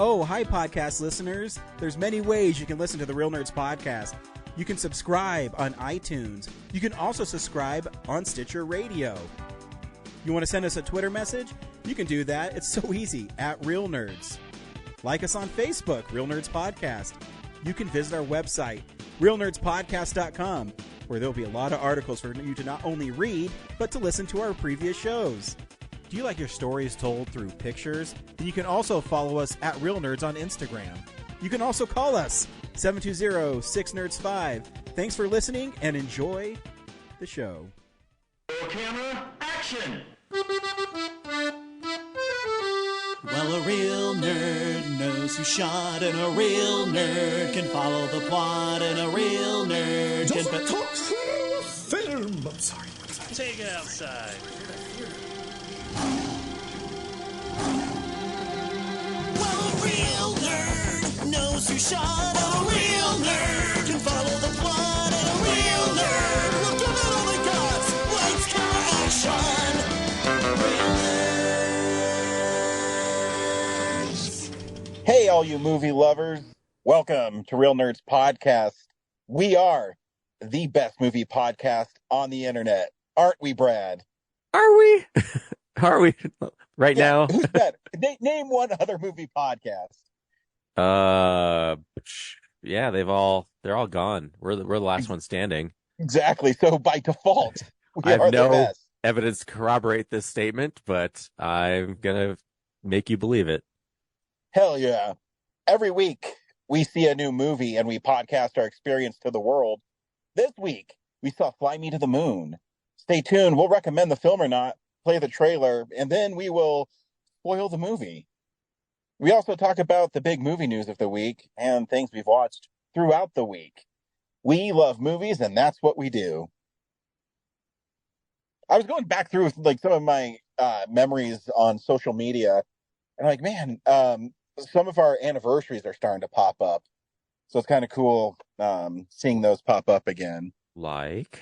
Oh, hi, podcast listeners. There's many ways you can listen to the Real Nerds podcast. You can subscribe on iTunes. You can also subscribe on Stitcher Radio. You want to send us a Twitter message? You can do that. It's so easy, at Real Nerds. Like us on Facebook, Real Nerds Podcast. You can visit our website, realnerdspodcast.com, where there'll be a lot of articles for you to not only read, but to listen to our previous shows. Do you like your stories told through pictures? Then you can also follow us at Real Nerds on Instagram. You can also call us, 720-6nerds5. Thanks for listening and enjoy the show. Camera, action! Well, a real nerd knows who shot, and a real nerd can follow the plot, and a real nerd can... talk film! I'm sorry. Take it outside. Well, a real nerd knows who shot, and a real nerd can follow the plot, and a real nerd will give it all they got. Lights, camera, action! Real nerds. Hey, all you movie lovers. Welcome to Real Nerds Podcast. We are the best movie podcast on the internet. Aren't we, Brad? Are we? Are we right now? Who's better? Name one other movie podcast. Yeah, they're all gone. We're the last one standing. Exactly. So by default, we I have are the no best. evidence to corroborate this statement, but I'm gonna make you believe it. Hell yeah. Every week we see a new movie and we podcast our experience to the world. This week we saw Fly Me to the Moon. Stay tuned. We'll recommend the film or not, play the trailer, and then we will spoil the movie. We also talk about the big movie news of the week and things we've watched throughout the week. We love movies, and that's what we do. I was going back through like some of my memories on social media, and like, man, some of our anniversaries are starting to pop up. So it's kind of cool seeing those pop up again. Like?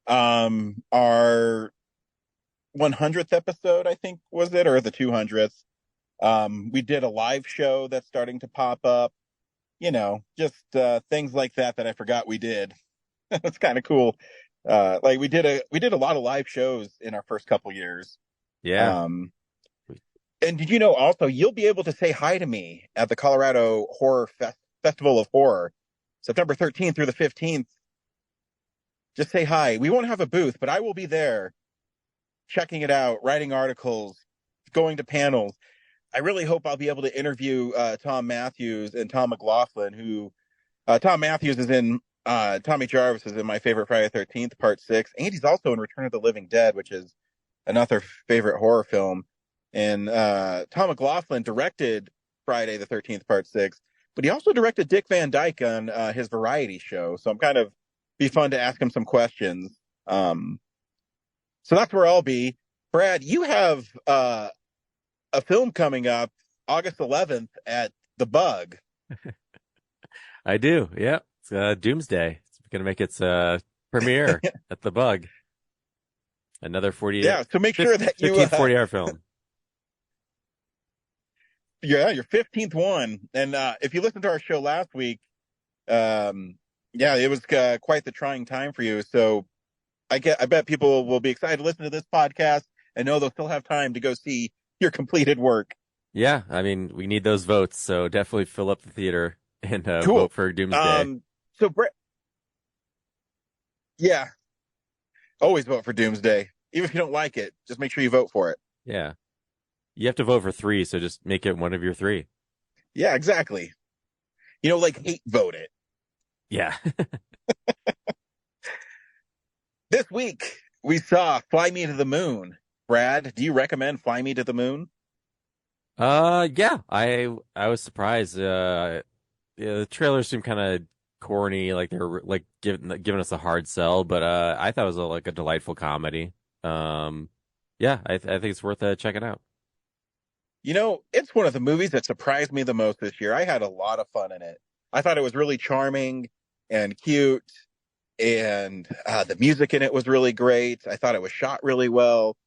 Our 100th episode, I think, was it, or the 200th? We did a live show that's starting to pop up. You know, just things like that I forgot we did. It's kind of cool. Like we did a lot of live shows in our first couple years. Yeah. And did you know also you'll be able to say hi to me at the Colorado Horror Festival of Horror, September 13th through the 15th. Just say hi. We won't have a booth, but I will be there checking it out, writing articles, going to panels. I really hope I'll be able to interview Tom Matthews and Tom McLaughlin, who Tom Matthews is in Tommy Jarvis is in my favorite Friday the 13th, Part 6. And he's also in Return of the Living Dead, which is another favorite horror film. And Tom McLaughlin directed Friday the 13th, Part 6, but he also directed Dick Van Dyke on his variety show. So I'm kind of be fun to ask him some questions. So that's where I'll be. Brad, you have a film coming up August 11th at The Bug. I do. Yeah. It's Doomsday. It's going to make its premiere at The Bug. Another 48. Yeah. So make sure that you 40-hour film. Yeah, your 15th one. And if you listened to our show last week, yeah, it was quite the trying time for you. So I bet people will be excited to listen to this podcast and know they'll still have time to go see your completed work. Yeah, I mean, we need those votes, so definitely fill up the theater and Cool. vote for Doomsday. So Brett, yeah, always vote for Doomsday. Even if you don't like it, just make sure you vote for it. Yeah. You have to vote for 3, so just make it one of your 3. Yeah, exactly. You know, like hate vote it. Yeah. This week, we saw Fly Me to the Moon. Brad, do you recommend Fly Me to the Moon? Yeah, I was surprised. Yeah, the trailers seemed kind of corny, like they were like giving us a hard sell, but I thought it was like a delightful comedy. Yeah, I think it's worth checking out. You know, it's one of the movies that surprised me the most this year. I had a lot of fun in it. I thought it was really charming and cute, and the music in it was really great. I thought it was shot really well,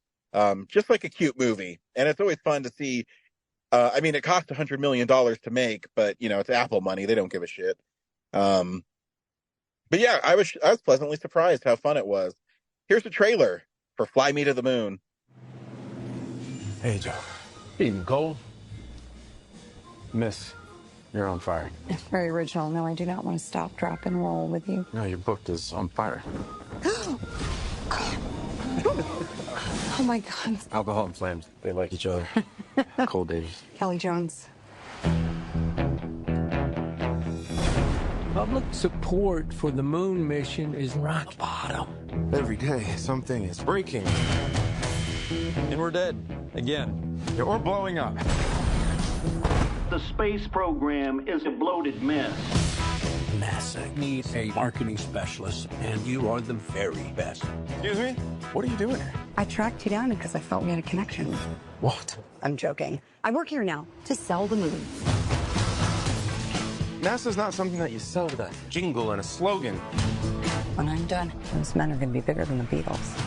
just like a cute movie. And it's always fun to see I mean, it cost $100 million to make, but it's Apple money. They don't give a shit. Um, but yeah, I was pleasantly surprised how fun it was. Here's the trailer for Fly Me to the Moon. Hey, Joe. Eating cold? Miss, you're on fire. Very original. No, I do not want to stop, drop, and roll with you. No, your book is on fire. Oh my God. Alcohol and flames, they like each other. Cold days. Kelly Jones. Public support for the moon mission is rock bottom. Every day, something is breaking. And we're dead. Again. Yeah, or blowing up. The space program is a bloated mess. NASA needs a marketing specialist, and you are the very best. Excuse me? What are you doing here? I tracked you down because I felt we had a connection. What? I'm joking. I work here now to sell the moon. NASA's not something that you sell with a jingle and a slogan. When I'm done, those men are going to be bigger than the Beatles.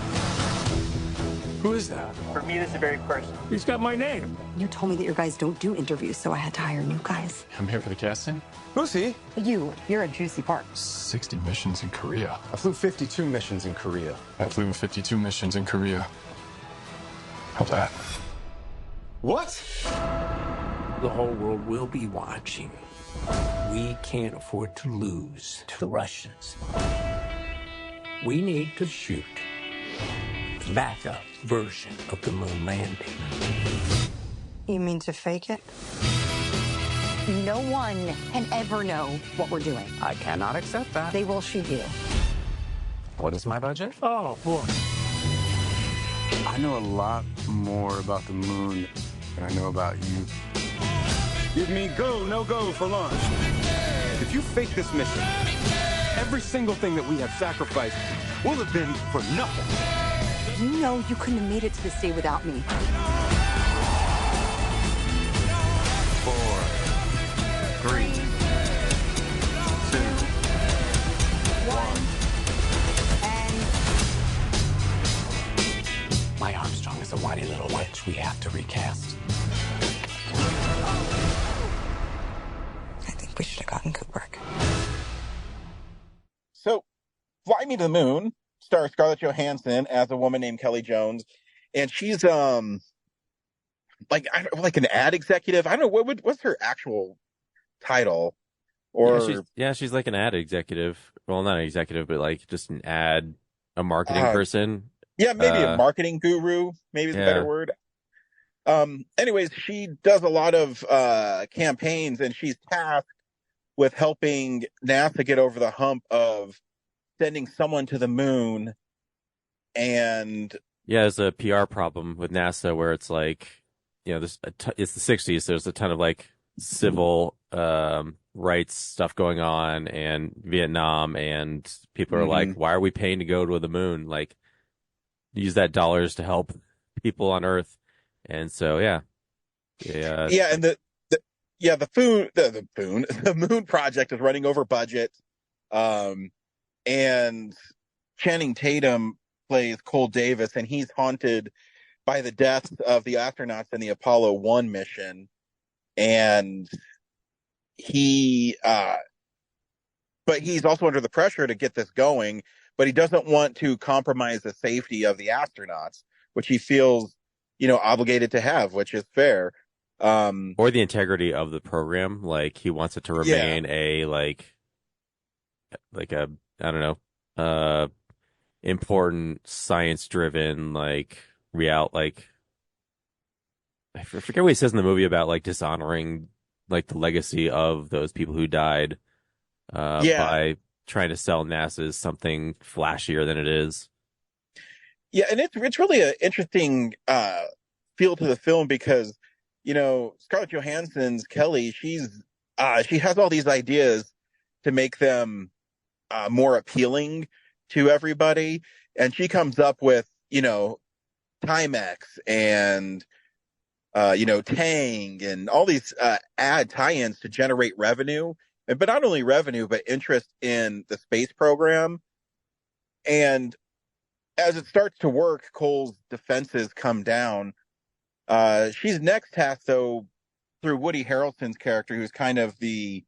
Who is that? For me, this is very personal. He's got my name. You told me that your guys don't do interviews, so I had to hire new guys. I'm here for the casting. Who's he? You're a juicy part. 60 missions in Korea. I flew 52 missions in Korea. I flew 52 missions in Korea. How's that? What? The whole world will be watching. We can't afford to lose to the Russians. We need to shoot the backup version of the moon landing. You mean to fake it? No one can ever know what we're doing. I cannot accept that. They will shoot you. What is my budget? Oh, boy. I know a lot more about the moon than I know about you. Give me go, no go for launch. If you fake this mission, every single thing that we have sacrificed will have been for nothing. You know you couldn't have made it to this day without me. 4, 3, 2, 1. My Armstrong is a whiny little witch we have to recast. I think we should have gotten Kubrick. So, Fly Me to the Moon stars Scarlett Johansson as a woman named Kelly Jones, and she's like an ad executive. I don't know what's her actual title. Or She's like an ad executive. Well, not an executive, but like just a marketing person. Yeah, maybe a marketing guru, maybe is a better word. Anyways, she does a lot of campaigns, and she's tasked with helping NASA get over the hump of sending someone to the moon. And there's a PR problem with NASA where it's like, it's the 60s. So there's a ton of like civil rights stuff going on, and Vietnam, and people are like, why are we paying to go to the moon? Like, use that dollars to help people on Earth. And so, and the moon project is running over budget. And Channing Tatum plays Cole Davis, and he's haunted by the deaths of the astronauts in the Apollo 1 mission. And but he's also under the pressure to get this going, but he doesn't want to compromise the safety of the astronauts, which he feels, obligated to have, which is fair. Or the integrity of the program. Like, he wants it to remain I don't know, important science-driven, I forget what he says in the movie about like dishonoring like the legacy of those people who died by trying to sell NASA as something flashier than it is. Yeah, and it's really an interesting feel to the film because, Scarlett Johansson's Kelly, she has all these ideas to make them more appealing to everybody, and she comes up with Timex and Tang and all these ad tie-ins to generate revenue, but not only revenue but interest in the space program. And as it starts to work, Cole's defenses come down. She's next tasked though through Woody Harrelson's character, who's kind of the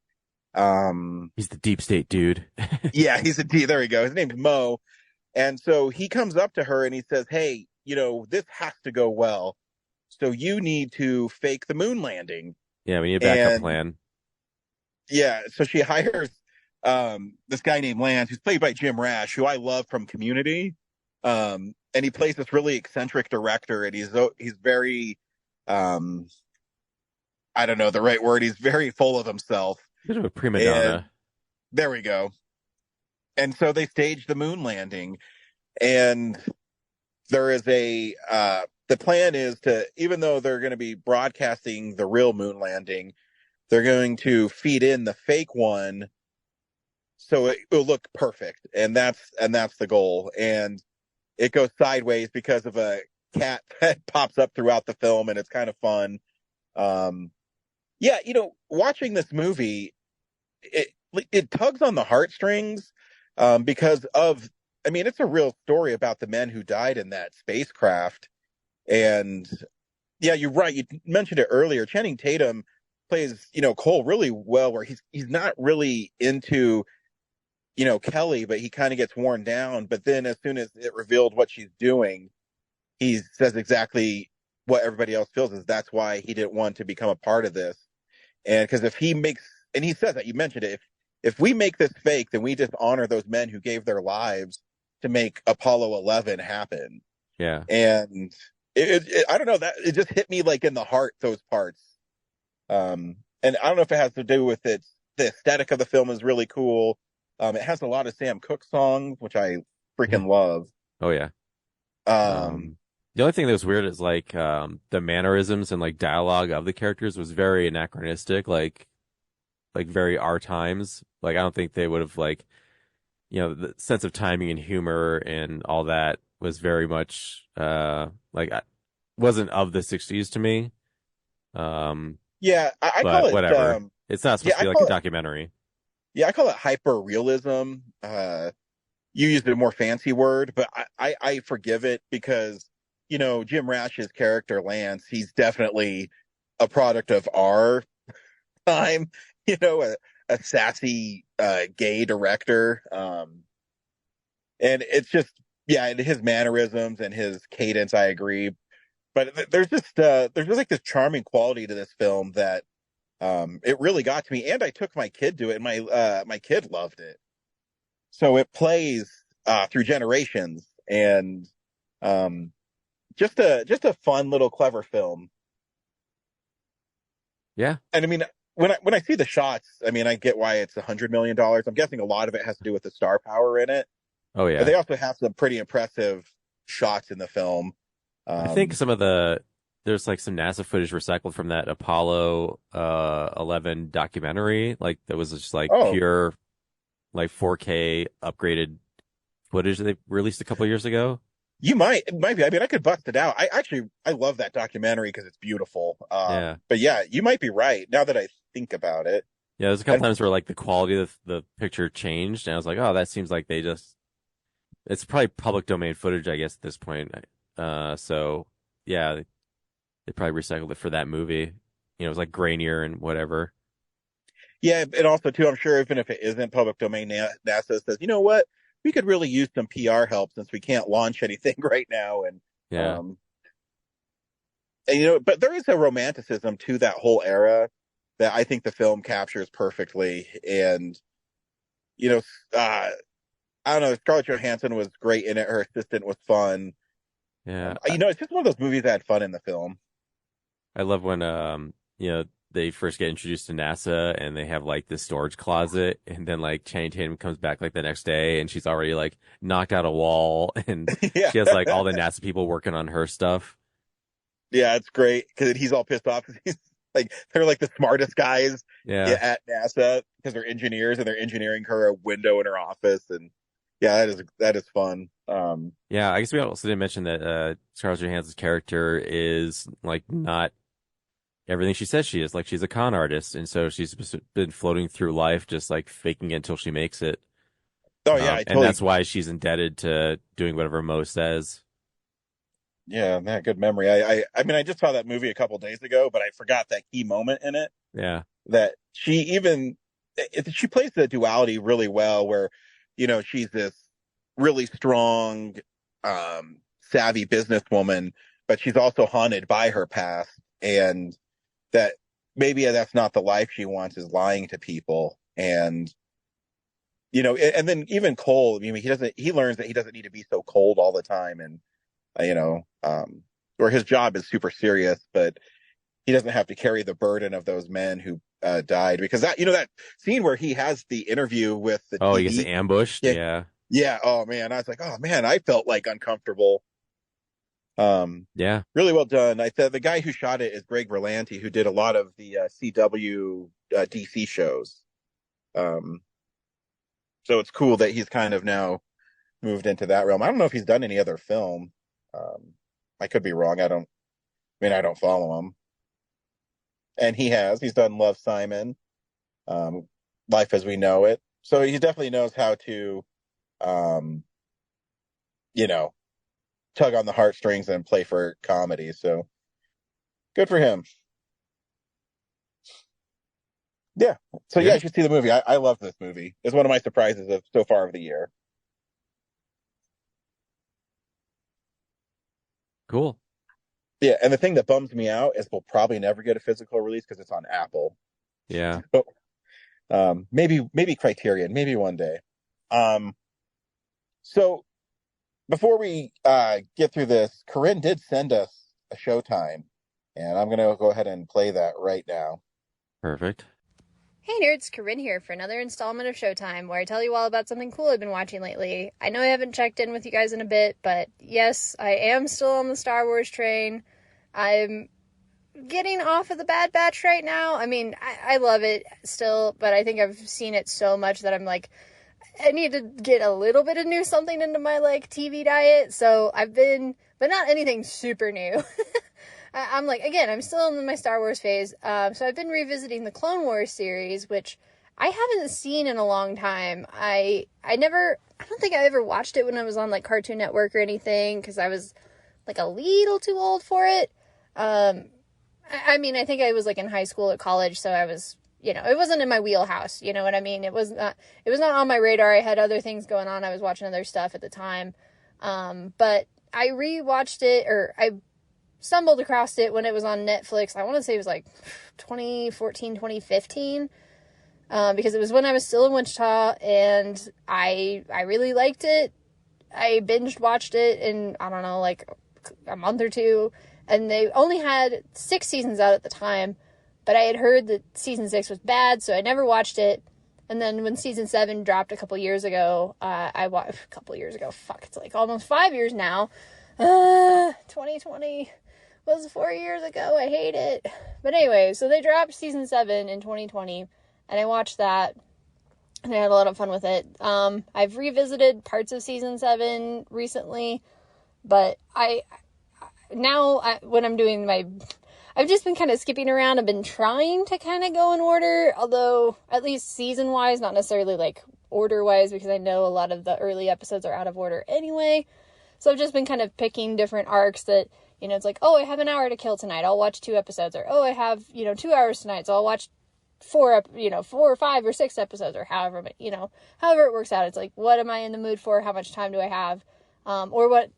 He's the deep state dude. yeah, he's a D. There we go. His name's Mo, and so he comes up to her and he says, "Hey, this has to go well. So you need to fake the moon landing." Yeah, we need a backup plan. Yeah, so she hires this guy named Lance, who's played by Jim Rash, who I love from Community. And he plays this really eccentric director, and he's very I don't know the right word. He's very full of himself. Bit of a prima donna. And there we go. And so they stage the moon landing, and there is the plan is to, even though they're going to be broadcasting the real moon landing, they're going to feed in the fake one so it will look perfect. And that's the goal. And it goes sideways because of a cat that pops up throughout the film, and it's kind of fun. Yeah, watching this movie, it tugs on the heartstrings, because it's a real story about the men who died in that spacecraft. And yeah, you're right. You mentioned it earlier. Channing Tatum plays, Cole really well, where he's not really into, Kelly, but he kind of gets worn down. But then as soon as it revealed what she's doing, he says exactly what everybody else feels, is that's why he didn't want to become a part of this. And because if he makes, and he says that, you mentioned it, if we make this fake, then we just honor those men who gave their lives to make Apollo 11 happen. Yeah. And I don't know, that it just hit me like in the heart, those parts. And I don't know if it has to do with it. The aesthetic of the film is really cool. It has a lot of Sam Cooke songs, which I freaking love. Oh yeah. The only thing that was weird is the mannerisms and dialogue of the characters was very anachronistic, like very our times. I don't think they would have the sense of timing and humor and all that was very much wasn't of the 60s to me. Yeah, I call it whatever. It's not supposed to be like a documentary. Yeah, I call it hyper realism. You used a more fancy word, but I forgive it because Jim Rash's character Lance, he's definitely a product of our time. A sassy gay director, and it's just and his mannerisms and his cadence, I agree. But there's just this charming quality to this film that it really got to me, and I took my kid to it, and my kid loved it. So it plays through generations, and just a fun little clever film. Yeah, and when I see the shots, I get why it's $100 million. I'm guessing a lot of it has to do with the star power in it. Oh yeah, but they also have some pretty impressive shots in the film. I think some of there's some NASA footage recycled from that Apollo 11 documentary, that was just pure 4K upgraded footage that they released a couple years ago. It might be. I could bust it out. I love that documentary because it's beautiful. Yeah. But yeah, you might be right now that I think about it. Yeah, there's a couple times where the quality of the picture changed, and I was like, oh, that seems like it's probably public domain footage, I guess, at this point. So yeah, they probably recycled it for that movie. It was grainier and whatever. Yeah, and also too, I'm sure even if it isn't public domain, NASA says, you know what, we could really use some PR help since we can't launch anything right now. And yeah, and but there is a romanticism to that whole era that I think the film captures perfectly. And I don't know, Scarlett Johansson was great in it. Her assistant was fun. Yeah, it's just one of those movies that had fun in the film. I love when they first get introduced to NASA and they have this storage closet, and then Channing Tatum comes back the next day and she's already knocked out a wall, and yeah. She has all the NASA people working on her stuff. Yeah, it's great because he's all pissed off because he's they're the smartest guys at NASA because they're engineers and they're engineering her a window in her office. And yeah, that is fun. Yeah, I guess we also didn't mention that Scarlett Johansson's character is not everything she says she is. She's a con artist, and so she's been floating through life just faking it until she makes it. Oh yeah, and that's why she's indebted to doing whatever Mo says. Yeah, man, good memory. I mean, I just saw that movie a couple days ago, but I forgot that key moment in it. Yeah. That she plays the duality really well, where, she's this really strong, savvy businesswoman, but she's also haunted by her past, and that maybe that's not the life she wants, is lying to people. And, and then even Cole, I mean, he learns that he doesn't need to be so cold all the time. And, or his job is super serious, but he doesn't have to carry the burden of those men who died, because that scene where he has the interview with the Oh, TV, he gets ambushed. Yeah. yeah. Oh man, I was like, oh man, I felt like uncomfortable. Yeah. Really well done. I said the guy who shot it is Greg Berlanti, who did a lot of the CW DC shows. So it's cool that he's kind of now moved into that realm. I don't know if he's done any other film. I could be wrong. I don't follow him. And he's done Love, Simon, Life as We Know It. So he definitely knows how to, tug on the heartstrings and play for comedy. So good for him. Yeah. So yeah, you should see the movie. I love this movie. It's one of my surprises of so far of the year. Cool. Yeah, and the thing that bums me out is we'll probably never get a physical release because it's on Apple. Yeah. So, maybe Criterion, maybe one day. So before we get through this, Corinne did send us a Showtime, and I'm gonna go ahead and play that right now. Perfect. Hey nerds, Corinne here for another installment of Showtime, where I tell you all about something cool I've been watching lately. I know I haven't checked in with you guys in a bit, but yes, I am still on the Star Wars train. I'm getting off of the Bad Batch right now. I mean, I love it still, but I think I've seen it so much that I'm like, I need to get a little bit of new something into my, TV diet. So I've been, but not anything super new. I'm like, again, I'm still in my Star Wars phase. So I've been revisiting the Clone Wars series, which I haven't seen in a long time. I don't think I ever watched it when I was on Cartoon Network or anything, because I was a little too old for it. I mean, I think I was in high school or college, so I was, it wasn't in my wheelhouse. You know what I mean? It was not on my radar. I had other things going on. I was watching other stuff at the time. But I rewatched it, or I stumbled across it when it was on Netflix. I want to say it was 2014, 2015. Because it was when I was still in Wichita, and I really liked it. I binge watched it in, I don't know, a month or two, and they only had 6 seasons out at the time, but I had heard that season 6 was bad, so I never watched it. And then when season 7 dropped a couple years ago, it's almost 5 years now. 2020 was 4 years ago. I hate it. But anyway, so they dropped season 7 in 2020, and I watched that, and I had a lot of fun with it. I've revisited parts of season 7 recently, but when I'm doing I've just been kind of skipping around. I've been trying to kind of go in order, although at least season-wise, not necessarily order-wise, because I know a lot of the early episodes are out of order anyway. So I've just been kind of picking different arcs that, it's I have an hour to kill tonight, I'll watch 2 episodes, or, I have, 2 hours tonight, so I'll watch 4 or 5 or 6 episodes, or however it works out. It's what am I in the mood for? How much time do I have? Or what,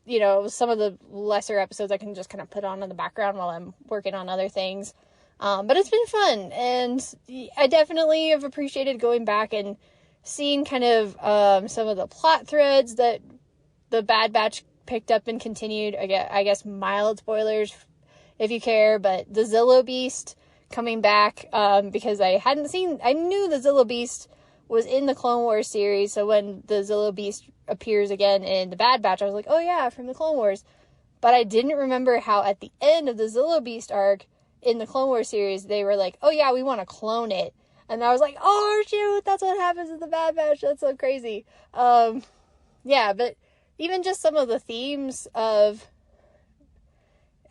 some of the lesser episodes I can just kind of put on in the background while I'm working on other things. But it's been fun, and I definitely have appreciated going back and seeing kind of, some of the plot threads that the Bad Batch picked up and continued. I guess mild spoilers if you care, but the Zillo Beast coming back, because I knew the Zillo Beast was in the Clone Wars series, so when the Zillo Beast appears again in the Bad Batch, I was like, oh yeah, from the Clone Wars. But I didn't remember how at the end of the Zillo Beast arc in the Clone Wars series, they were like, oh yeah, we want to clone it. And I was like, oh shoot, that's what happens in the Bad Batch, that's so crazy. Yeah, but even just some of the themes of,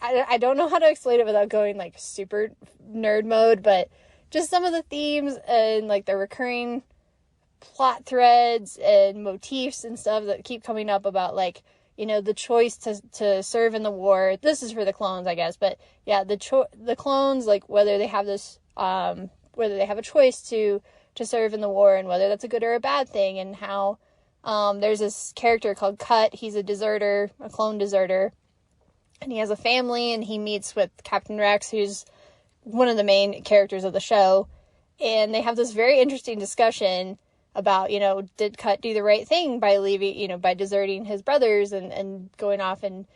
I don't know how to explain it without going super nerd mode, but just some of the themes and the recurring plot threads and motifs and stuff that keep coming up about the choice to serve in the war. This is for the clones, I guess, but yeah, the clones, like whether they have this, whether they have a choice to serve in the war, and whether that's a good or a bad thing, and how there's this character called Cut. He's a deserter, a clone deserter, and he has a family, and he meets with Captain Rex, who's one of the main characters of the show, and they have this very interesting discussion about, did Cut do the right thing by leaving, by deserting his brothers and going off and,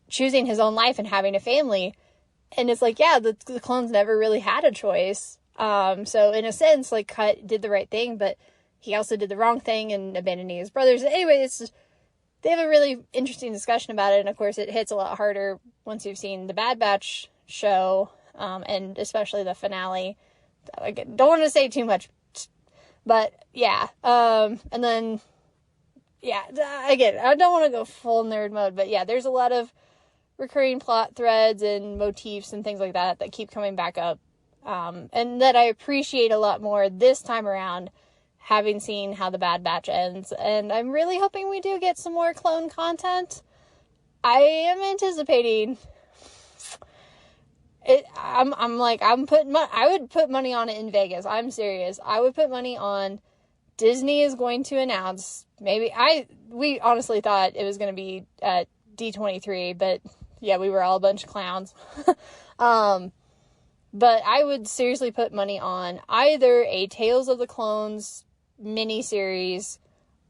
choosing his own life and having a family. And it's like, yeah, the clones never really had a choice. So in a sense, like, Cut did the right thing, but he also did the wrong thing and abandoning his brothers. Anyway, it's just, they have a really interesting discussion about it. And of course it hits a lot harder once you've seen the Bad Batch show, and especially the finale. I don't want to say too much, but yeah. And then, yeah, again, I don't want to go full nerd mode, but yeah, there's a lot of recurring plot threads and motifs and things like that keep coming back up. And that I appreciate a lot more this time around, having seen how the Bad Batch ends. And I'm really hoping we do get some more clone content. I am anticipating it. I would put money on it in Vegas. I'm serious. I would put money on Disney is going to announce, we honestly thought it was going to be at D23, but yeah, we were all a bunch of clowns. But I would seriously put money on either a Tales of the Clones miniseries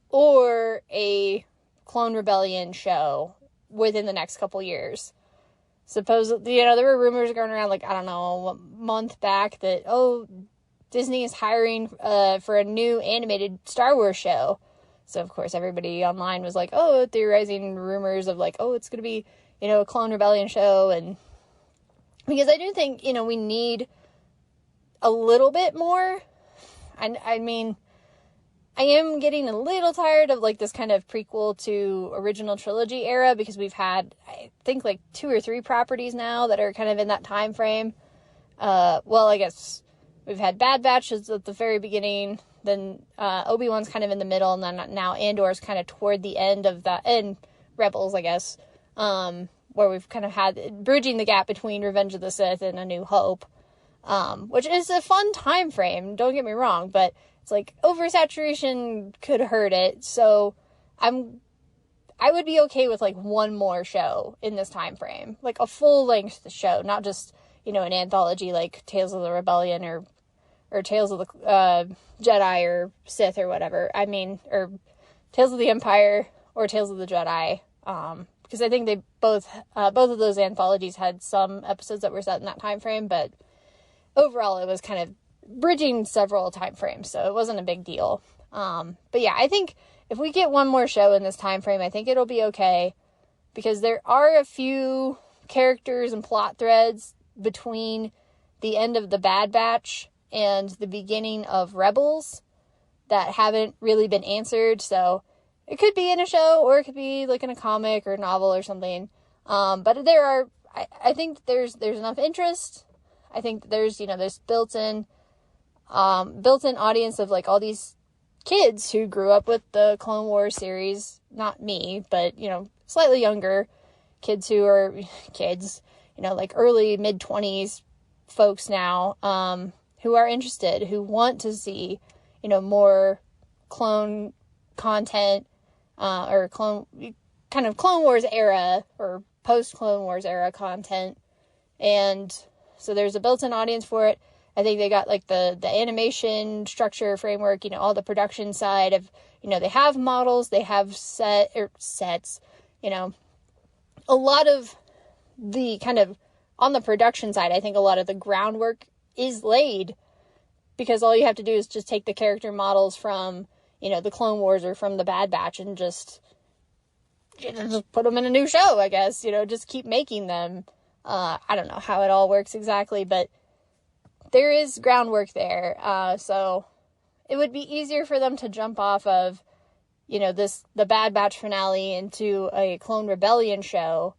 or a Clone Rebellion show within the next couple years. Supposedly, there were rumors going around, like, I don't know, a month back that, Disney is hiring for a new animated Star Wars show. So, of course, everybody online was like, theorizing rumors of, like, it's going to be, a Clone Rebellion show. And because I do think, we need a little bit more. I mean, I am getting a little tired of, like, this kind of prequel to original trilogy era, because we've had, I think, like 2 or 3 properties now that are kind of in that time frame. Well, I guess we've had Bad Batch at the very beginning, then Obi-Wan's kind of in the middle, and then now Andor's kind of toward the end of that, and Rebels, I guess, where we've kind of had bridging the gap between Revenge of the Sith and A New Hope, which is a fun time frame, don't get me wrong, but it's like oversaturation could hurt it. So I would be okay with like one more show in this time frame, like a full length show, not just, an anthology like Tales of the Rebellion or Tales of the Jedi or Sith or whatever. I mean, or Tales of the Empire or Tales of the Jedi. Because I think they both of those anthologies had some episodes that were set in that time frame, but overall it was kind of bridging several time frames, so it wasn't a big deal. But yeah, I think if we get one more show in this time frame, I think it'll be okay, because there are a few characters and plot threads between the end of the Bad Batch and the beginning of Rebels that haven't really been answered. So it could be in a show, or it could be like in a comic or novel or something. But I think there's enough interest. I think there's built-in audience of like all these kids who grew up with the Clone Wars series. Not me, but, slightly younger kids who are kids, like early mid-20s folks now, who are interested, who want to see, more clone content, or Clone Wars era or post Clone Wars era content. And so there's a built-in audience for it. I think they got like the animation structure framework, all the production side of, they have models, they have sets, a lot of the kind of on the production side, I think a lot of the groundwork is laid, because all you have to do is just take the character models from, the Clone Wars or from the Bad Batch and just put them in a new show, I guess, just keep making them. I don't know how it all works exactly, but there is groundwork there. So it would be easier for them to jump off of, the Bad Batch finale into a Clone Rebellion show.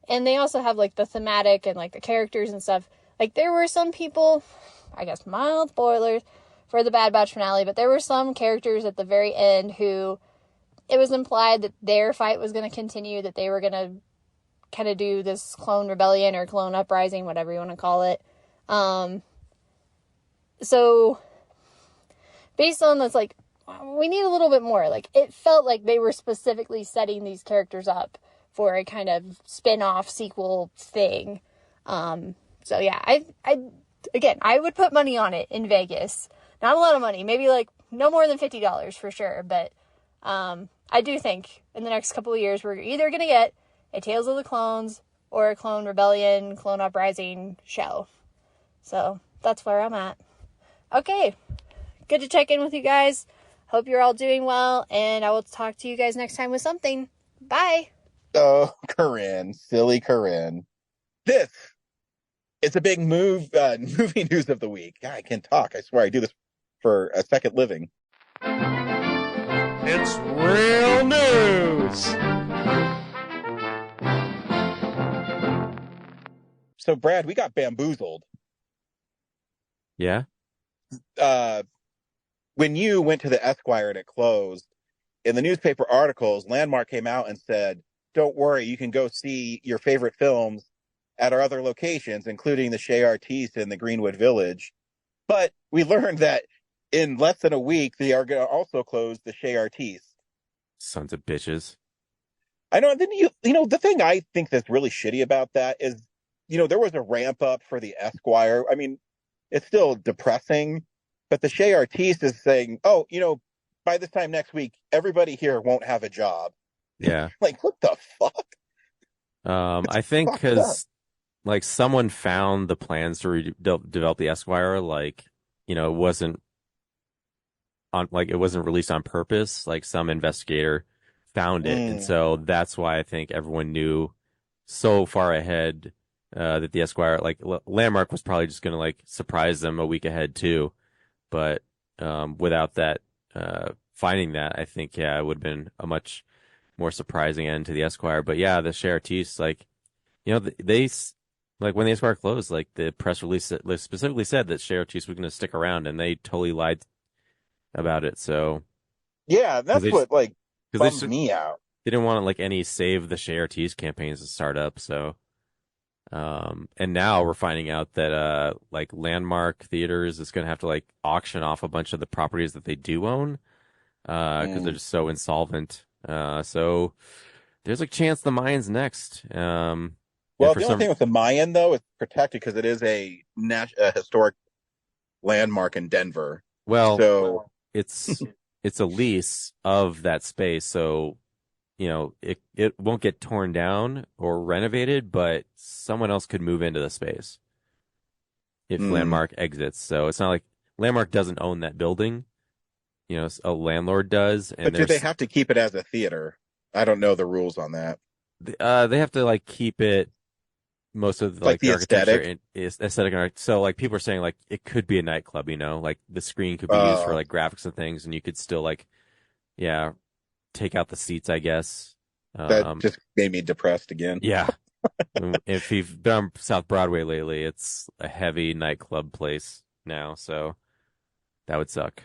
And they also have like the thematic and like the characters and stuff. Like there were some people, I guess mild spoilers for the Bad Batch finale, but there were some characters at the very end who it was implied that their fight was going to continue, that they were going to kind of do this clone rebellion or clone uprising, whatever you want to call it. So based on this, like, we need a little bit more. Like, it felt like they were specifically setting these characters up for a kind of spin-off sequel thing. So yeah, I would put money on it in Vegas. Not a lot of money, maybe like no more than $50 for sure. But I do think in the next couple of years we're either going to get a Tales of the Clones or a Clone Rebellion, Clone Uprising show. So that's where I'm at. Okay, good to check in with you guys. Hope you're all doing well, and I will talk to you guys next time with something. Bye. Oh, Corinne, silly Corinne. This is a big movie news of the week. God, I can't talk. I swear I do this for a second living. It's real news. So, Brad, we got bamboozled. Yeah? When you went to the Esquire and it closed, in the newspaper articles, Landmark came out and said, don't worry, you can go see your favorite films at our other locations, including the Chez Artistes in the Greenwood Village. But we learned that in less than a week, they are going to also close the Chez Artistes. Sons of bitches. I know. And then the thing I think that's really shitty about that is, there was a ramp up for the Esquire. I mean, it's still depressing, but the Chez Artistes is saying, oh, by this time next week, everybody here won't have a job. Yeah. Like, what the fuck? I think because like someone found the plans to develop the Esquire, like, it wasn't released on purpose. Like some investigator found it. And so that's why I think everyone knew so far ahead that the Esquire, like Landmark was probably just going to like surprise them a week ahead too. But without that, finding that, I think, it would have been a much more surprising end to the Esquire. But yeah, the Chez Artistes, like, they like when the Esquire closed, like the press release specifically said that Chez Artistes was going to stick around, and they totally lied about it. So yeah, that's what like bummed me out. They didn't want like any Save the Chez Artistes campaigns to start up. So, and now we're finding out that like Landmark Theaters is going to have to like auction off a bunch of the properties that they do own because they're just so insolvent. So there's a chance the Mayans next. Well, the only thing with the Mayan, though, it's protected because it is a historic landmark in Denver. Well, so it's a lease of that space, so it won't get torn down or renovated, but someone else could move into the space if Landmark exits. So it's not like Landmark doesn't own that building. A landlord does. And but do they have to keep it as a theater? I don't know the rules on that. They have to like keep it. Most of like the architecture is aesthetic art. So like people are saying like it could be a nightclub, like the screen could be used for like graphics and things, and you could still like, take out the seats, I guess. That just made me depressed again. Yeah. If you've been on South Broadway lately, it's a heavy nightclub place now, so that would suck.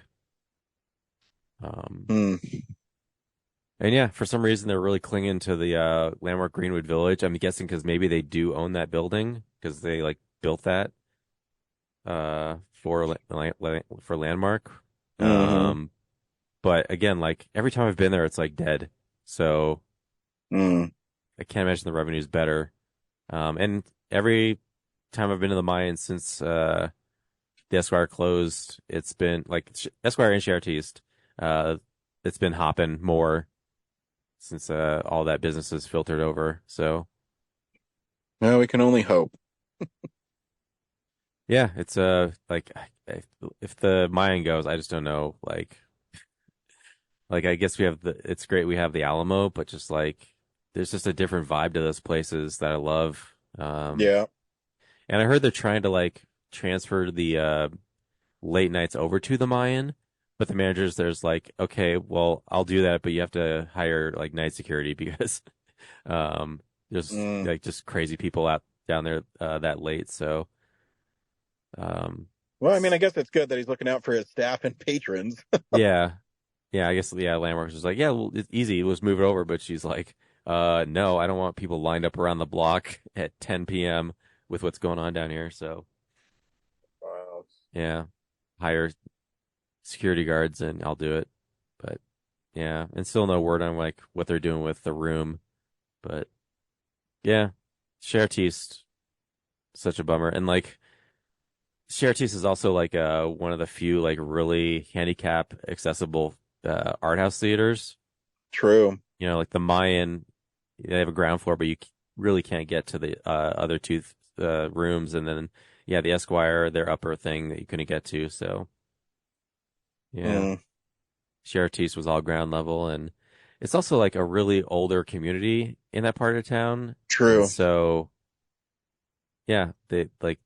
And yeah, for some reason they're really clinging to the Landmark Greenwood Village. I'm guessing because maybe they do own that building because they like built that for Landmark. But again, like every time I've been there, it's like dead. So I can't imagine the revenue is better. And every time I've been to the Mayans since the Esquire closed, it's been like Esquire and Chez Artistes. It's been hopping more since all that business is filtered over. So, no, we can only hope. Yeah, it's like if the Mayan goes, I just don't know. Like I guess it's great we have the Alamo, but just like there's just a different vibe to those places that I love. Yeah, and I heard they're trying to like transfer the late nights over to the Mayan. But the managers, there's like, okay, well, I'll do that, but you have to hire like night security because there's like just crazy people out down there that late. So, well, I mean, I guess it's good that he's looking out for his staff and patrons. Yeah, Yeah, I guess Landmarks was like, yeah, well, it's easy. Let's move it over. But she's like, no, I don't want people lined up around the block at 10 p.m. with what's going on down here. So Wow. yeah, hire security guards and I'll do it. But yeah, and still no word on like what they're doing with the room. But yeah, Chartiste, such a bummer. And like Chartiste is also like one of the few like really handicap accessible art house theaters. True. You know, like the Mayan, they have a ground floor, but you really can't get to the other two rooms. And then, yeah, the Esquire, their upper thing that you couldn't get to. So, yeah, Chartiste was all ground level. And it's also like a really older community in that part of town. True. And so, yeah, they like,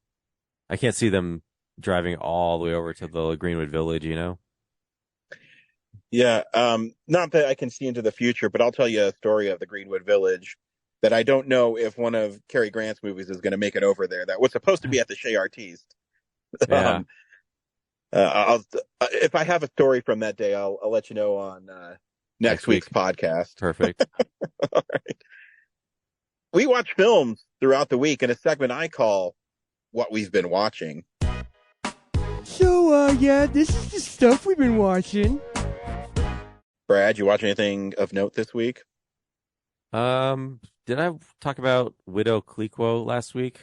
I can't see them driving all the way over to the Greenwood Village, you know? Yeah, not that I can see into the future, but I'll tell you a story of the Greenwood Village that I don't know if one of Cary Grant's movies is going to make it over there. That was supposed to be at the Chez Artiste. Yeah. If I have a story from that day, I'll let you know on next week's podcast. Perfect. All right. We watch films throughout the week in a segment I call What We've Been Watching. So, yeah, this is the stuff we've been watching. Brad, you watch anything of note this week? Did I talk about Widow Cliquot last week?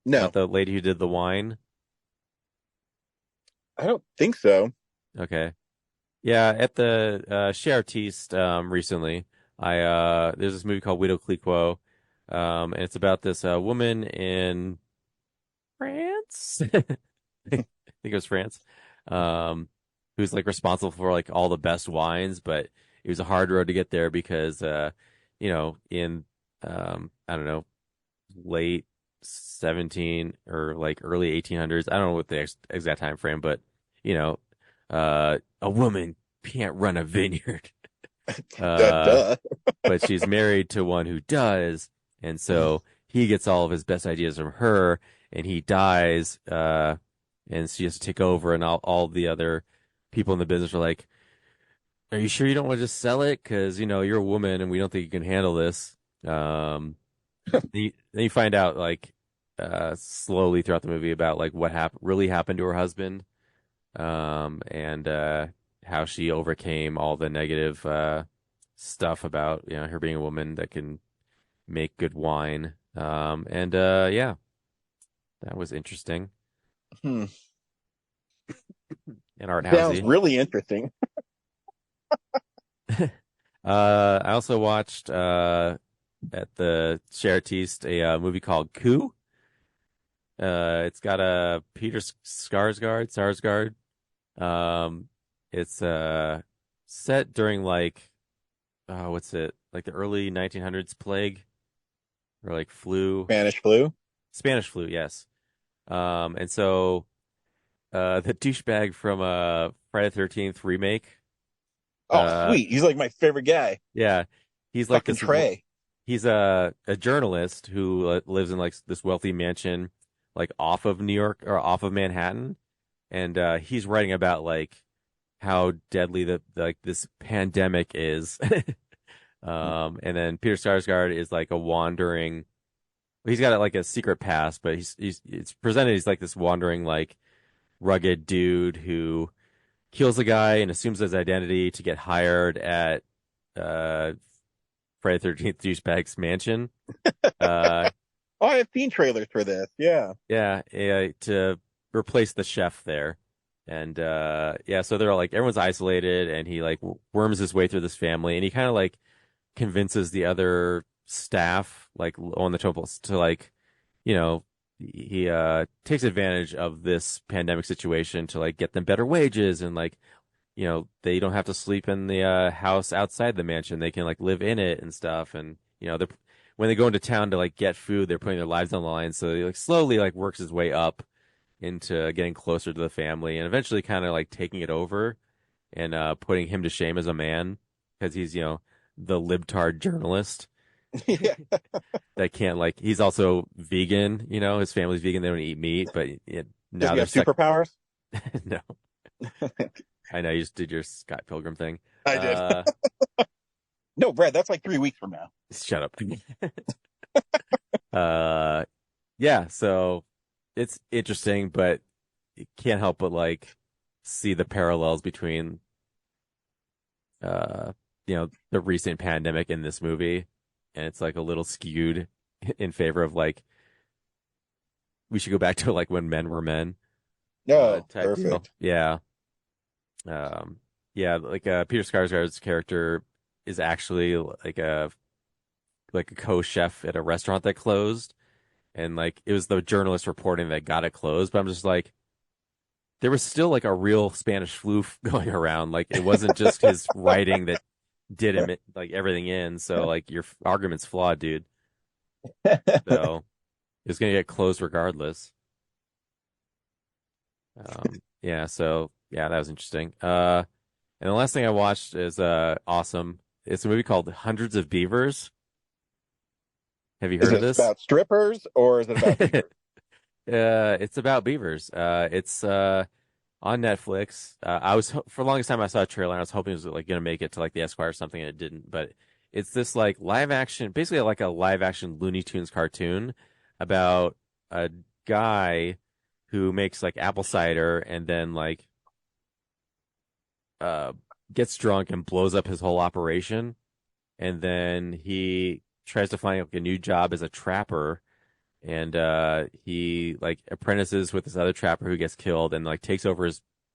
No. About the lady who did the wine? I don't think so. Okay. Yeah, at the Chez Artiste recently, there's this movie called Widow Cliquot, and it's about this woman in France. I think it was France. Who's like responsible for like all the best wines, but it was a hard road to get there because you know, in I don't know, late 17 or like early 1800s, I don't know what the exact time frame, but you know, a woman can't run a vineyard. But she's married to one who does, and so he gets all of his best ideas from her, and he dies, and she has to take over, and all the other people in the business are like, are you sure you don't want to just sell it? Because, you know, you're a woman and we don't think you can handle this. Then you find out, like, slowly throughout the movie about, like, what really happened to her husband, and how she overcame all the negative stuff about, you know, her being a woman that can make good wine. Yeah, that was interesting. And art housey. Sounds really interesting. I also watched at the Chez Artiste a movie called Coup. It's got a Peter Sarsgaard. It's set during like what's it, like the early 1900s plague or like flu. Spanish flu, yes. And so the douchebag from Friday the 13th remake. Oh, sweet. He's like my favorite guy. Yeah. He's like this Trey. He's a journalist who lives in like this wealthy mansion like off of New York or off of Manhattan, and he's writing about like how deadly this pandemic is. And then Peter Sarsgaard is like a wandering. He's got like a secret past, but it's presented he's like this wandering like rugged dude who kills a guy and assumes his identity to get hired at Friday the 13th douchebag's mansion. Oh, I have seen trailers for this. Yeah. Yeah, to replace the chef there. And yeah, so they're all like, everyone's isolated, and he like worms his way through this family, and he kind of like convinces the other staff like on the temples to like, you know, he takes advantage of this pandemic situation to like get them better wages, and like, you know, they don't have to sleep in the house outside the mansion. They can like live in it and stuff. And, you know, when they go into town to like get food, they're putting their lives on the line. So he like slowly like works his way up into getting closer to the family, and eventually kind of like taking it over and putting him to shame as a man, because he's, you know, the libtard journalist. Yeah. That can't like, he's also vegan, you know, his family's vegan, they don't eat meat, but now does he have superpowers? No. I know you just did your Scott Pilgrim thing. I did. No, Brad, that's like 3 weeks from now. Shut up. Yeah, so it's interesting, but you can't help but like see the parallels between the recent pandemic in this movie, and it's like a little skewed in favor of like we should go back to like when men were men. No, type perfect. deal. Yeah. Yeah, like Peter Skarsgård's character is actually like a co-chef at a restaurant that closed, and like it was the journalist reporting that got it closed, but I'm just like there was still like a real Spanish flu going around. Like it wasn't just his writing that did him like everything in. So like your argument's flawed, dude. So it's gonna get closed regardless. Yeah, so yeah, that was interesting. And the last thing I watched is awesome. It's a movie called Hundreds of Beavers. Have you heard of this? Is it about strippers or is it about beavers? It's about beavers. It's on Netflix. For the longest time I saw a trailer and I was hoping it was like gonna make it to like the Esquire or something, and it didn't. But it's this like live action, basically like a live action Looney Tunes cartoon about a guy who makes like apple cider and then like gets drunk and blows up his whole operation, and then he tries to find like a new job as a trapper, and he like apprentices with this other trapper who gets killed and like takes over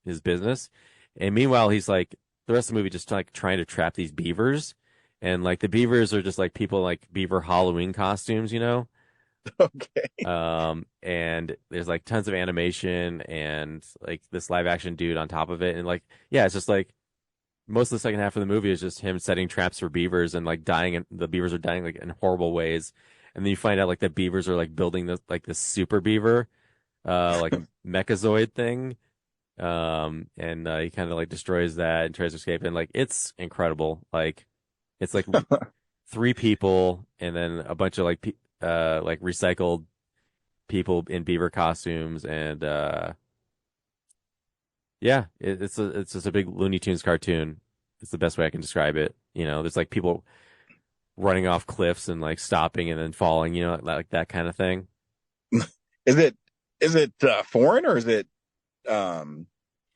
his business. And meanwhile he's like the rest of the movie just like trying to trap these beavers, and like the beavers are just like people like beaver Halloween costumes, you know. Okay. And there's like tons of animation and like this live action dude on top of it, and like yeah, it's just like most of the second half of the movie is just him setting traps for beavers and like dying, and the beavers are dying like in horrible ways. And then you find out like the beavers are like building this super beaver, like a mechazoid thing. And he kind of like destroys that and tries to escape. And like it's incredible. Like it's like three people and then a bunch of like recycled people in beaver costumes, and yeah, it's just a big Looney Tunes cartoon. It's the best way I can describe it. You know, there's like people running off cliffs and like stopping and then falling, you know, like that kind of thing. Is it foreign or is it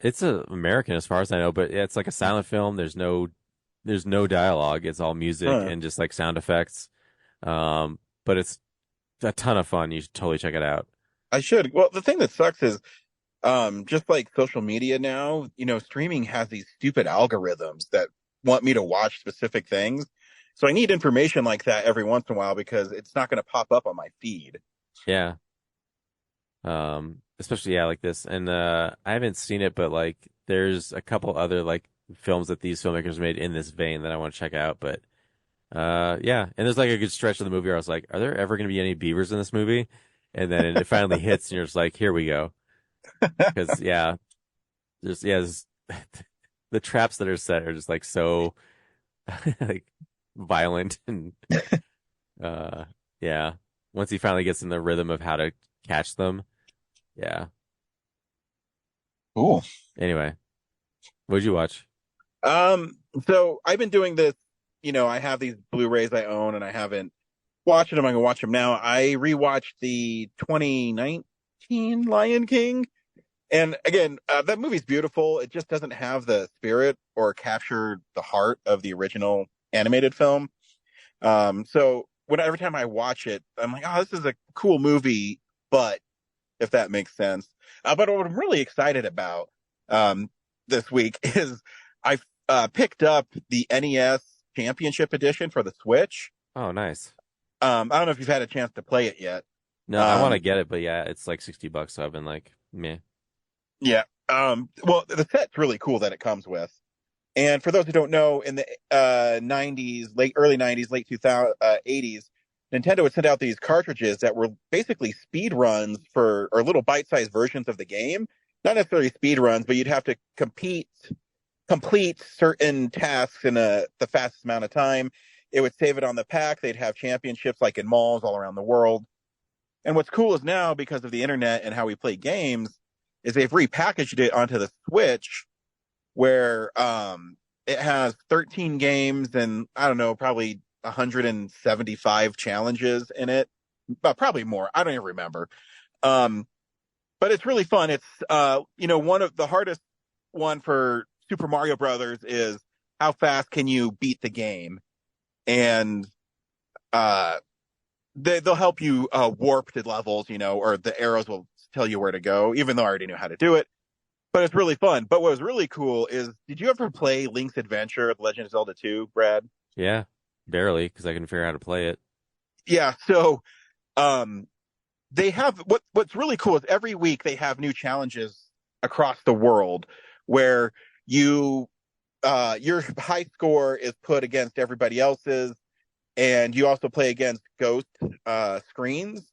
It's American as far as I know, but it's like a silent film. There's no dialogue. It's all music and just like sound effects. But it's a ton of fun. You should totally check it out. I should. Well, the thing that sucks is just like social media now, you know, streaming has these stupid algorithms that want me to watch specific things. So I need information like that every once in a while because it's not going to pop up on my feed. Yeah. Especially yeah, like this. And I haven't seen it, but like there's a couple other like films that these filmmakers made in this vein that I want to check out. But yeah, and there's like a good stretch of the movie where I was like, are there ever going to be any beavers in this movie? And then it finally hits, and you're just like, here we go. Because yeah, there's the traps that are set are just like so like violent, and yeah. Once he finally gets in the rhythm of how to catch them, yeah. Cool. Anyway, what'd you watch? So I've been doing this. You know, I have these Blu-rays I own, and I haven't watched them. I'm gonna watch them now. I rewatched the 2019 Lion King. And again, that movie's beautiful. It just doesn't have the spirit or capture the heart of the original animated film. So every time I watch it, I'm like, oh, this is a cool movie, but if that makes sense. But what I'm really excited about this week is I picked up the NES Championship Edition for the Switch. Oh, nice. I don't know if you've had a chance to play it yet. No, I want to get it, but yeah, it's like $60, so I've been like, meh. Yeah. Well, the set's really cool that it comes with. And for those who don't know, in the early 90s, late 80s, Nintendo would send out these cartridges that were basically speed runs or little bite-sized versions of the game. Not necessarily speed runs, but you'd have to complete certain tasks in the fastest amount of time. It would save it on the pack. They'd have championships like in malls all around the world. And what's cool is now, because of the internet and how we play games, is they've repackaged it onto the Switch. where it has 13 games and I don't know, probably 175 challenges in it, but probably more. I don't even remember. But it's really fun. It's one of the hardest one for Super Mario Brothers is how fast can you beat the game, and they'll help you warp to levels, or the arrows will tell you where to go, even though I already knew how to do it. But it's really fun. But what was really cool is, did you ever play Link's Adventure: The Legend of Zelda 2, Brad? Yeah, barely, because I couldn't figure out how to play it. Yeah, so they have what's really cool is every week they have new challenges across the world where your high score is put against everybody else's, and you also play against ghost screens.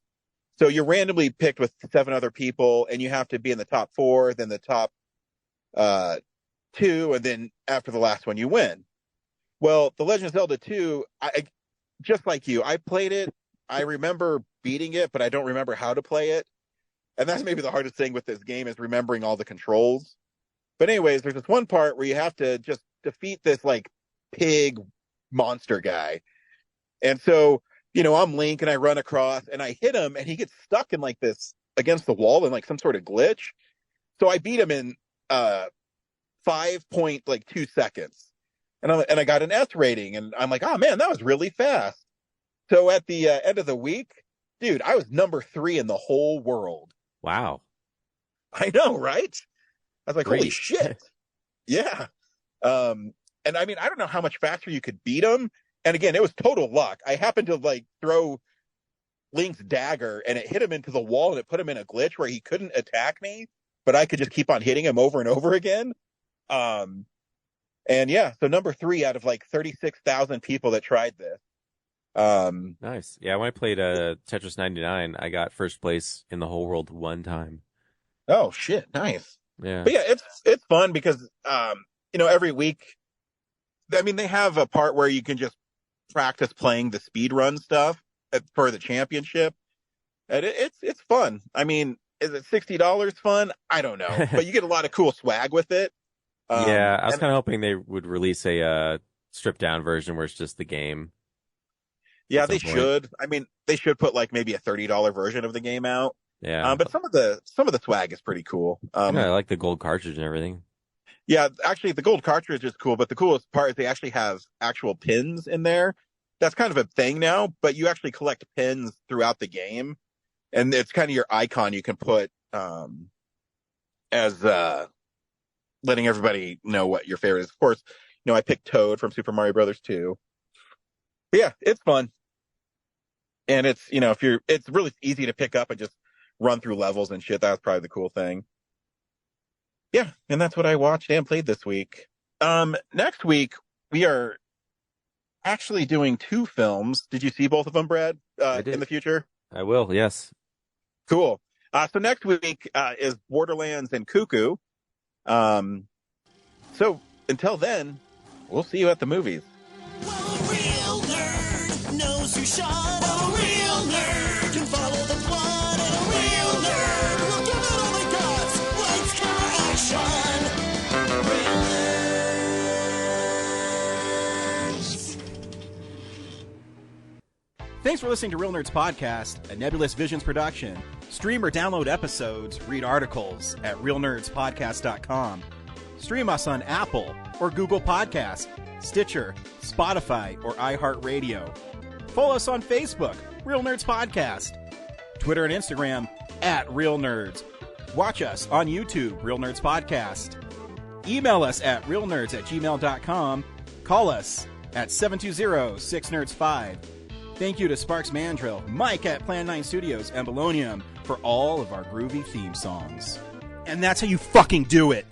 So you're randomly picked with 7 other people, and you have to be in the top 4, then the top 2, and then after the last one, you win. Well, The Legend of Zelda 2, I just like you, I played it. I remember beating it, but I don't remember how to play it. And that's maybe the hardest thing with this game is remembering all the controls. But anyways, there's this one part where you have to just defeat this like pig monster guy. And so, I'm Link and I run across and I hit him and he gets stuck in like this against the wall in like some sort of glitch. So I beat him in 5.2 seconds. And I got an S rating, and I'm like, oh man, that was really fast. So at the end of the week, dude, I was number 3 in the whole world. Wow. I know, right? I was like, Great. Holy shit. Yeah. And I mean, I don't know how much faster you could beat him. And again, it was total luck. I happened to like throw Link's dagger and it hit him into the wall and it put him in a glitch where he couldn't attack me, but I could just keep on hitting him over and over again. And yeah, so number 3 out of like 36,000 people that tried this. Nice. Yeah, when I played Tetris 99, I got first place in the whole world one time. Oh shit, nice. Yeah. But yeah, it's fun because every week, I mean, they have a part where you can just practice playing the speed run stuff for the championship, and it's fun. I mean, is it $60 fun? I don't know, but you get a lot of cool swag with it. Yeah, I was kind of hoping they would release a stripped down version where it's just the game. Yeah, they should. I mean, they should put like maybe a $30 version of the game out. Yeah. But some of the swag is pretty cool. I like the gold cartridge and everything. Yeah, actually, the gold cartridge is cool, but the coolest part is they actually have actual pins in there. That's kind of a thing now, but you actually collect pins throughout the game, and it's kind of your icon you can put as letting everybody know what your favorite is. Of course, I picked Toad from Super Mario Brothers 2. But yeah, it's fun. And it's, it's really easy to pick up and just run through levels and shit. That was probably the cool thing. Yeah, and that's what I watched and played this week. Next week, we are actually doing 2 films. Did you see both of them, Brad, in the future? I will, yes. Cool. So next week is Borderlands and Cuckoo. So until then, we'll see you at the movies. Well, a real nerd knows who shot. A real nerd can follow the plot. And a real nerd will give it all they got. Lights, camera, action. Real nerds. Thanks for listening to Real Nerds Podcast, a Nebulous Visions production. Stream or download episodes, read articles at realnerdspodcast.com. Stream us on Apple or Google Podcasts, Stitcher, Spotify, or iHeartRadio. Follow us on Facebook, Real Nerds Podcast. Twitter and Instagram at Real Nerds. Watch us on YouTube, Real Nerds Podcast. Email us at realnerds@gmail.com. Call us at 720-6nerds5. Thank you to Sparks Mandrill, Mike at Plan 9 Studios, and Bolognium for all of our groovy theme songs. And that's how you fucking do it!